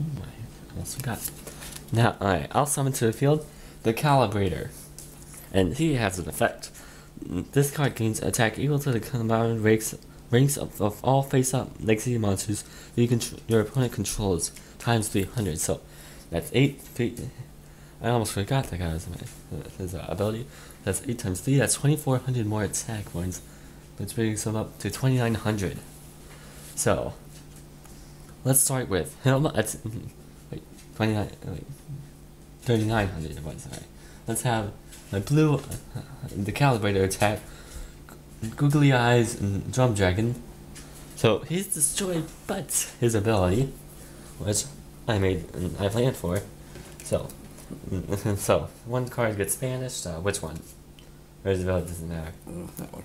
I also got. Now, alright, I'll summon to the field the Calibrator. And he has an effect. This card gains attack equal to the combined ranks of all face-up legacy monsters your opponent controls times 300. So that's 8 feet. I almost forgot that guy was his ability. That's 8 times 3. That's 2,400 more attack points, which brings him up to 2,900. So let's start with him. That's 3,900 it was. Right. Let's have a blue, the Calibrator attack, Googly Eyes and Drum Dragon. So he's destroyed, but his ability, which I planned for. So, one card gets banished. Which one? Or his ability doesn't matter. That one.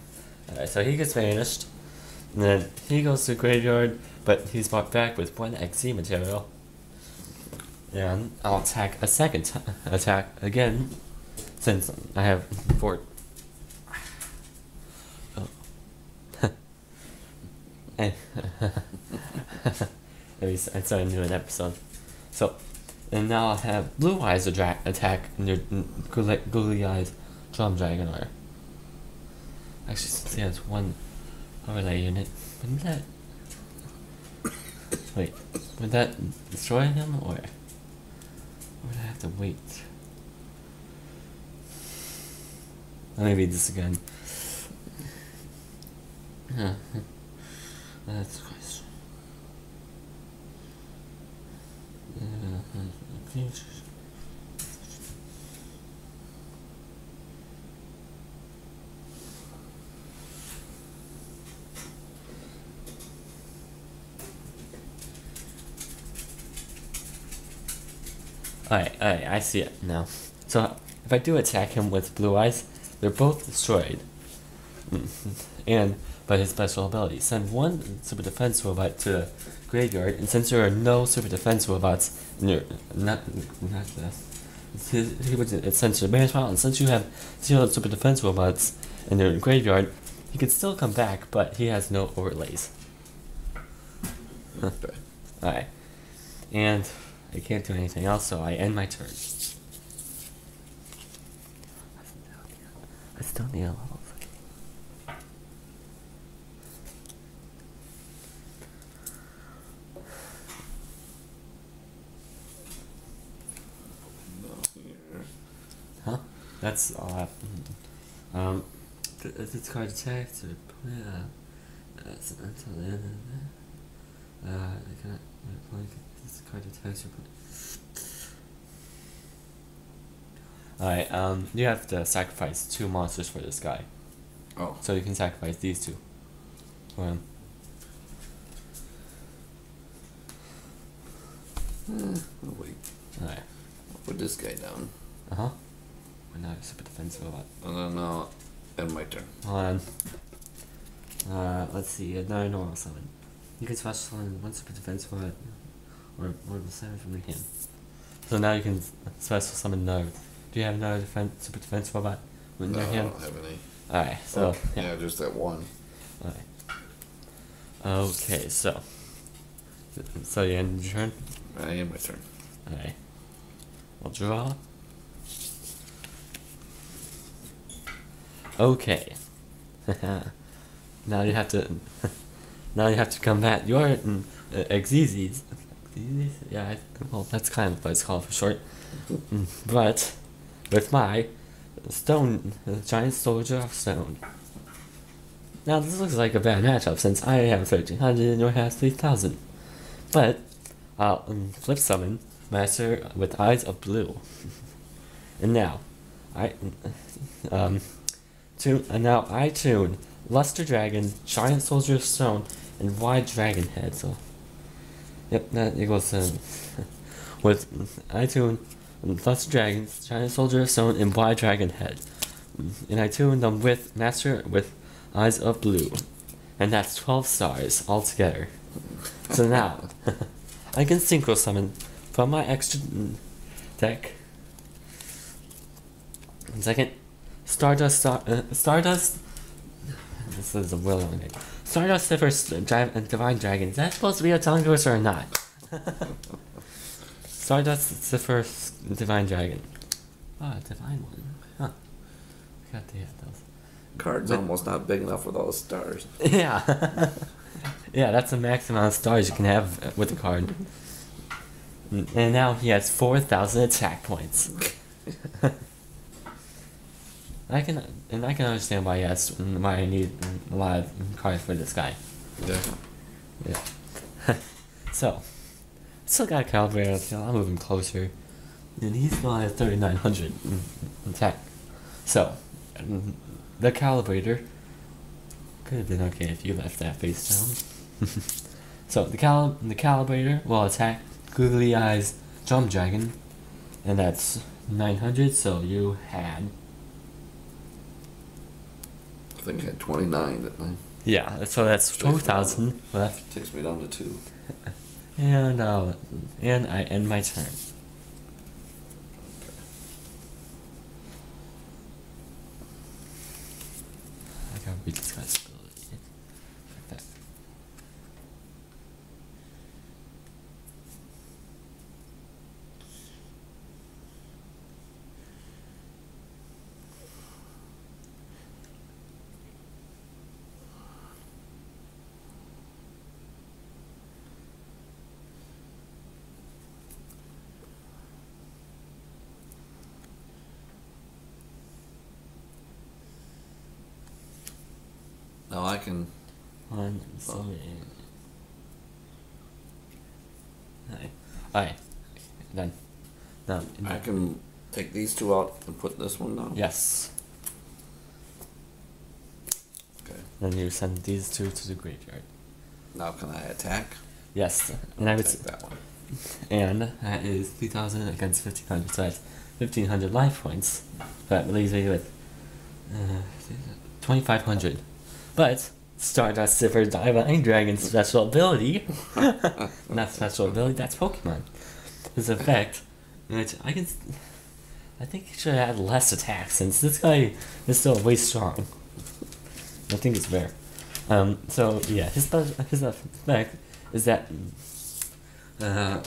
Alright, so he gets banished, and then he goes to the graveyard, but he's brought back with 1 XC material. And I'll attack a second attack again, since I have 4. Oh. I started a new episode. So, and now I'll have Blue Eyes attack your Googly Eyes Drum Dragon. Or actually, since he has 1 overlay unit, wouldn't that? Wait, would that destroy him, or would I have to wait? Let me read this again. That's the question. Alright, I see it now. So, if I do attack him with Blue Eyes, they're both destroyed. By his special ability, send 1 super defense robot to the graveyard, and since there are no super defense robots in your it sends to the banish pile, and since you have 0 super defense robots in your graveyard, he can still come back, but he has no overlays. Okay. Alright. And I can't do anything else, so I end my turn. I still need a level. Huh? That's all I have. This card attacks or until the end of this card attacks or Alright, you have to sacrifice 2 monsters for this guy. Oh. So you can sacrifice these 2 for him. Oh, wait. Alright. I'll put this guy down. Uh-huh. We're not super defensive a lot. And then I'll end my turn. Hold on. Let's see, another normal summon. You can special summon 1 super defense for it, or the 7 from your hand. So now you can special summon another. Do you have another super defense robot in your hand? I don't have any. Alright, so yeah, just that 1. Alright. Okay, so you end your turn? I end my turn. Alright. We'll draw. Okay. Now you have to combat your Xyzs. Yeah, well, that's kind of what it's called for short. But with my stone, giant soldier of stone. Now this looks like a bad matchup since I have 1,300 and yours has 3,000. But I'll flip summon Master with Eyes of Blue. And now I tune Luster Dragon, Giant Soldier of Stone, and Wide Dragon Head. So, yep, that equals with I tune Luster Dragon, Giant Soldier of Stone, and Wide Dragon Head. And I tune them with Master with Eyes of Blue. And that's 12 stars altogether. So now, I can synchro summon from my extra deck. 1 second. Stardust. This is a really long name. Starlight Sifir Sky Divine Dragon. Is that supposed to be a tongue twister or not? Stardust Sifir Divine Dragon. Ah, divine one. Huh. Forgot they had those. Card's almost not big enough with all the stars. Yeah. Yeah, that's the max amount of stars you can have with the card. And now he has 4,000 attack points. I can understand why I need a lot of cards for this guy. Yeah. Yeah. So, still got a calibrator. So I'm moving closer, and he's still at 3,900 attack. So, the calibrator could have been okay if you left that face down. So the calibrator will attack Googly Eyes Drum Dragon, and that's 900. So you had. I think I had 29, didn't I? Yeah, so that's 12,000 left. Takes me down to 2. And I end my turn. I gotta read this guy's ability. Like that. Now I can. Alright. Alright. Done. Now. I can take these 2 out and put this one down. Yes. Okay. Then you send these 2 to the graveyard. Now can I attack? Yes. And I would. Take that one. And that is 3,000 against 1,500. So that's 1,500 life points. That leaves me with 2,500. But Stardust Sifir Divine Dragon special ability, not special ability, that's Pokemon. His effect, which I think he should have had less attack since this guy is still way strong. I think it's rare. So yeah, his effect is that the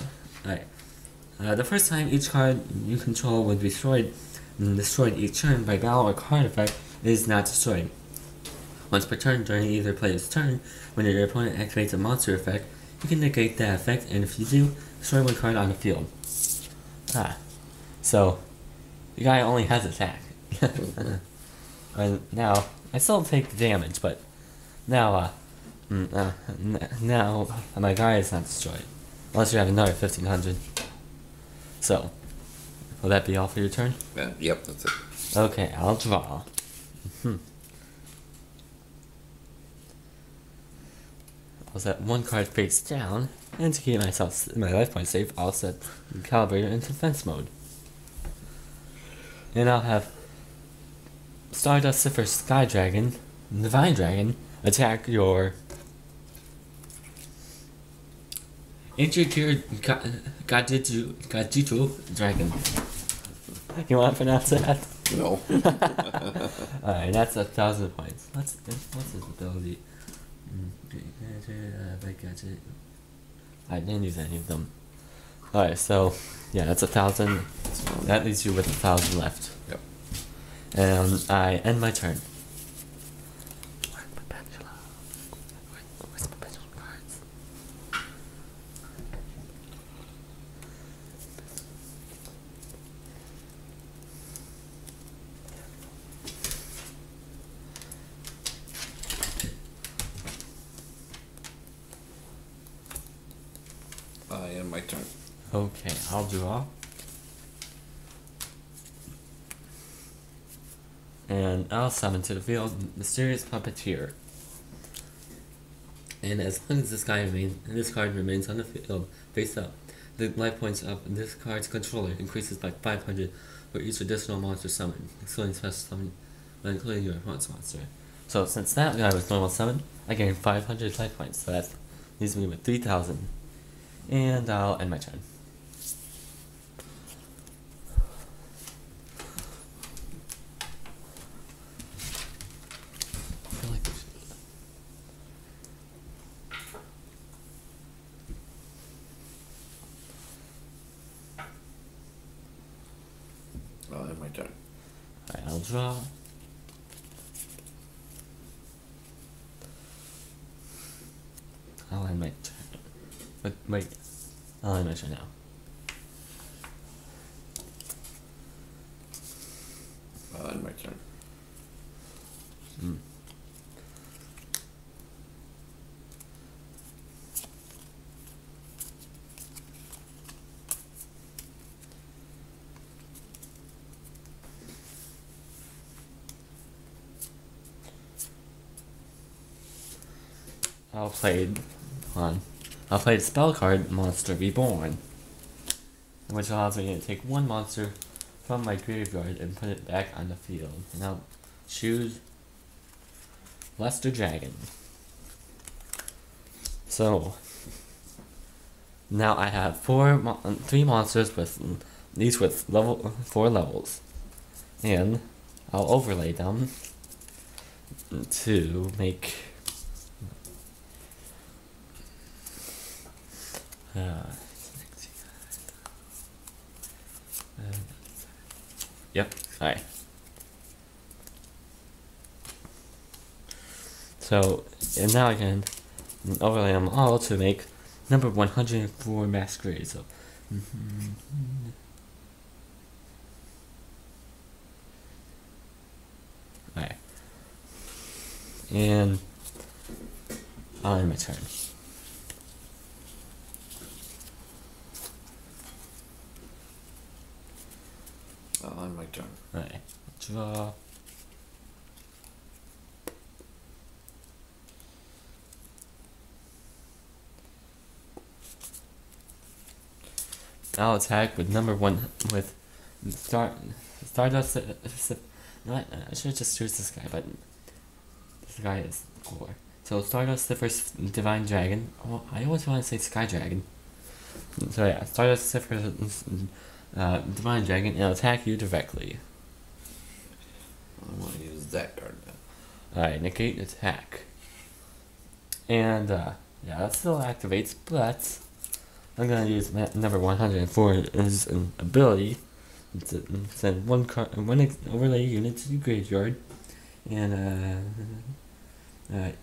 first time each card you control would be destroyed each turn by battle or card effect is not destroyed. Once per turn during either player's turn, when your opponent activates a monster effect, you can negate that effect, and if you do, destroy 1 card on the field. So the guy only has attack. And now I still take damage, but now now my guy is not destroyed, unless you have another 1,500. So will that be all for your turn? Yep, that's it. Okay, I'll draw. I'll set 1 card face down, and to keep my life point safe, I'll set the calibrator into defense mode. And I'll have Stardust Sifir Sky Dragon, Divine Dragon, attack your Intricate Gajitu Dragon. You want to pronounce that? No. Alright, that's 1,000 points. What's his ability? I didn't use any of them. Alright, so yeah, that's 1,000. That leaves you with 1,000 left. Yep. And I end my turn. Where's my pendulum cards? I end my turn. Okay, I'll draw. And I'll summon to the field Mysterious Puppeteer. And as long as this card remains on the field face up, the life points of this card's controller increases by 500 for each additional monster summoned, excluding special summon, but including your opponent's monster. So since that guy was normal summon, I gained 500 life points, so that leaves me with 3,000. And I'll end my turn. I feel like we should. turn. Alright, I'll draw. I'll end my turn. But wait, I'll end my turn now. I'll end my turn. I'll play the spell card Monster Reborn, which allows me to take one monster from my graveyard and put it back on the field. And I'll choose Luster Dragon. So now I have three monsters with each with level 4 levels, and I'll overlay them to make. Yep. Alright. So, and now I can overlay them all to make number 104 Masquerade. So, alright. And I'll end my turn. I'll end my turn. Alright. Draw. I'll attack with number 1 with Stardust. No, I should just choose this guy, but this guy is cooler. So Stardust Sifir Divine Dragon. Oh, I always want to say Sky Dragon. So yeah, Stardust Sifir Divine Dragon, and I'll attack you directly. I want to use that card now. Alright, negate attack. And yeah, that still activates, but I'm gonna use number 104 as an ability to send one overlay unit to the graveyard, and I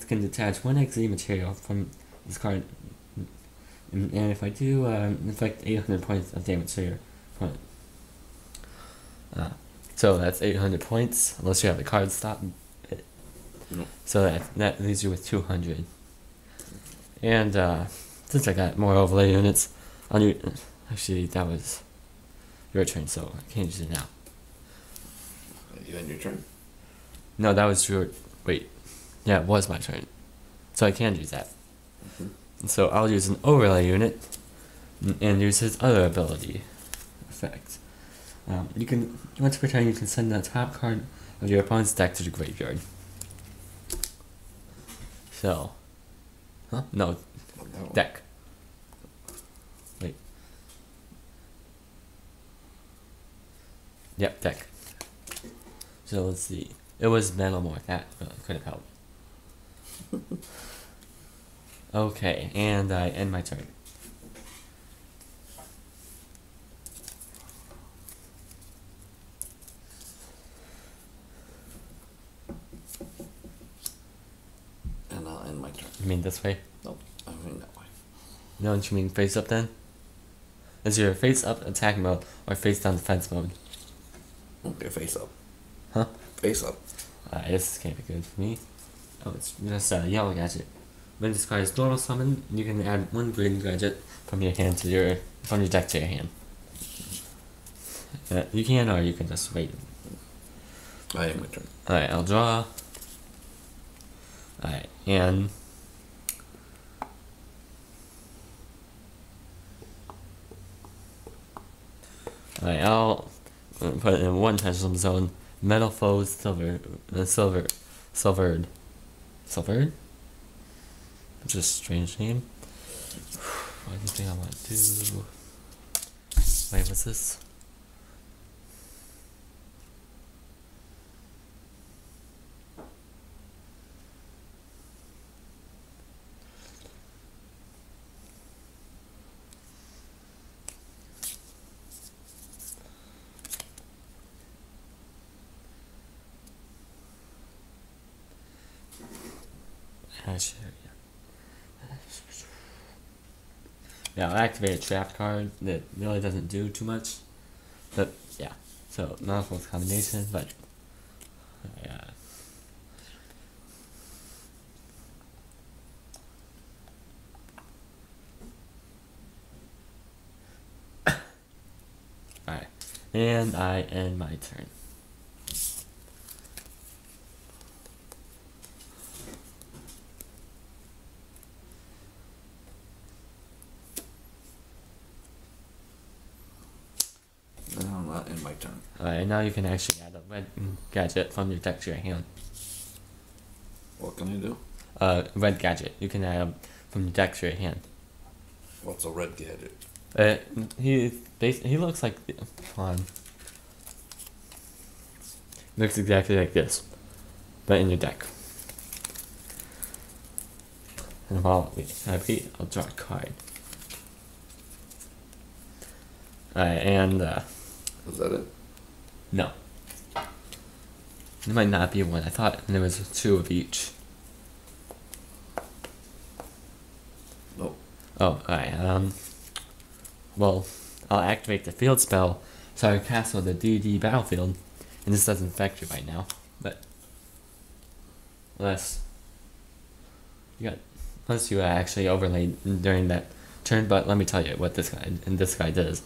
can detach one XZ material from this card, and if I do, inflict 800 points of damage to your opponent. So that's 800 points, unless you have the card stop it. Nope. So that leaves you with 200. And since I got more overlay units, actually that was your turn, so I can't use it now. You end your turn. No, that was your. Wait, yeah, it was my turn, so I can use that. So I'll use an overlay unit and use his other ability effect. Once per turn, you can send the top card of your opponent's deck to the graveyard. So, no, No. deck. Wait. Yep, deck. So let's see. It was Metalmorph. That could have helped. Okay, and I end my turn. And I'll end my turn. You mean this way? Nope, I mean that way. No, don't you mean face up then? Is your face up attack mode or face down defense mode? Okay, face up. Huh? Face up. This can't be good for me. Oh, it's just a yellow gadget. When this card is normal summon, you can add one green gadget from your deck to your hand. You can, or you can just wait. I end my turn. Alright, I'll draw. Alright, and alright, I'll put in one pendulum zone, metal foes silvered. Silvered? That's a strange name. What do you think I want to do? Wait, what's this? Yeah, I'll activate a trap card that really doesn't do too much. But yeah. So not with combination, but yeah. Alright. And I end my turn. Now I'm not in my turn. Alright, now you can actually add a red gadget from your deck to your hand. What can I do? Red gadget. You can add from your deck to your hand. What's a red gadget? He looks like looks exactly like this, but in your deck. And while I repeat, I'll draw a card. And Is that it? no, there might not be one. I thought there was two of each. Nope. Oh, alright. Well, I'll activate the field spell, so I castle the DD battlefield, and this doesn't affect you right now, but unless you actually overlaid during that turn. But let me tell you what this guy does.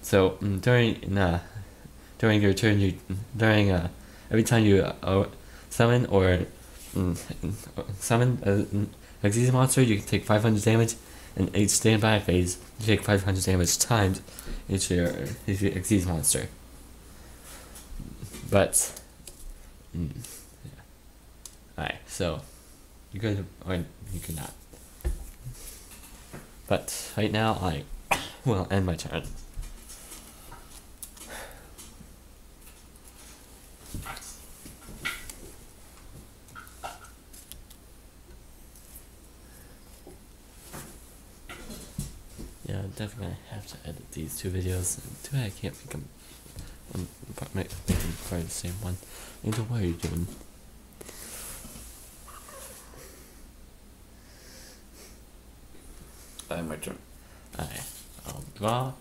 So during your turn, every time you summon or summon an Xyz monster, you can take 500 damage. In each standby phase, you take 500 damage times each your Xyz monster. But yeah. Alright, so you could or you could not. But right now I will end my turn. Yeah, I'm definitely gonna have to edit these two videos. Too bad I can't make them make them part of the same one. Angel, what are you doing? I have my turn. Alright, I'll draw.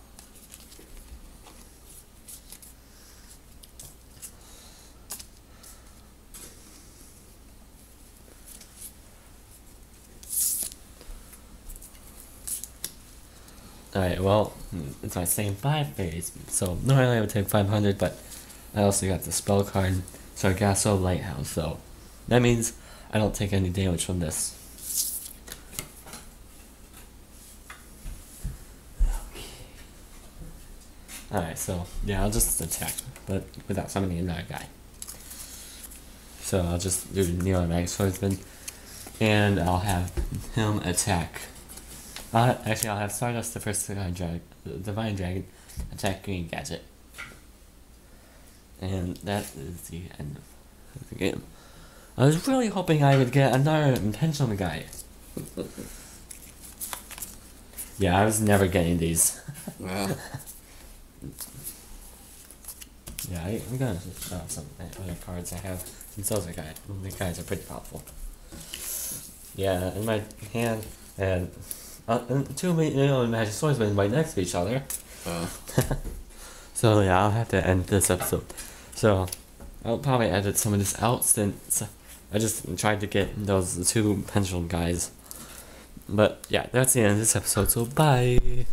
Alright, well, it's my same 5 phase, so normally I would take 500, but I also got the spell card, Sargasso Lighthouse, so that means I don't take any damage from this. Alright, so yeah, I'll just attack, but without summoning another guy. So I'll just do Neo-Mag Swordsman, and I'll have him attack. Actually, I'll have Stardust Sifir Sky Dragon, Divine Dragon, attack Green Gadget. And that is the end of the game. I was really hoping I would get another intentional guy. Yeah, I was never getting these. Yeah. Yeah, I'm gonna some other cards I have, since those are the guys are pretty powerful. Yeah, in my hand, and two Magic Swordsmen right next to each other. So yeah, I'll have to end this episode. So I'll probably edit some of this out since I just tried to get those two pendulum guys. But yeah, that's the end of this episode, so bye!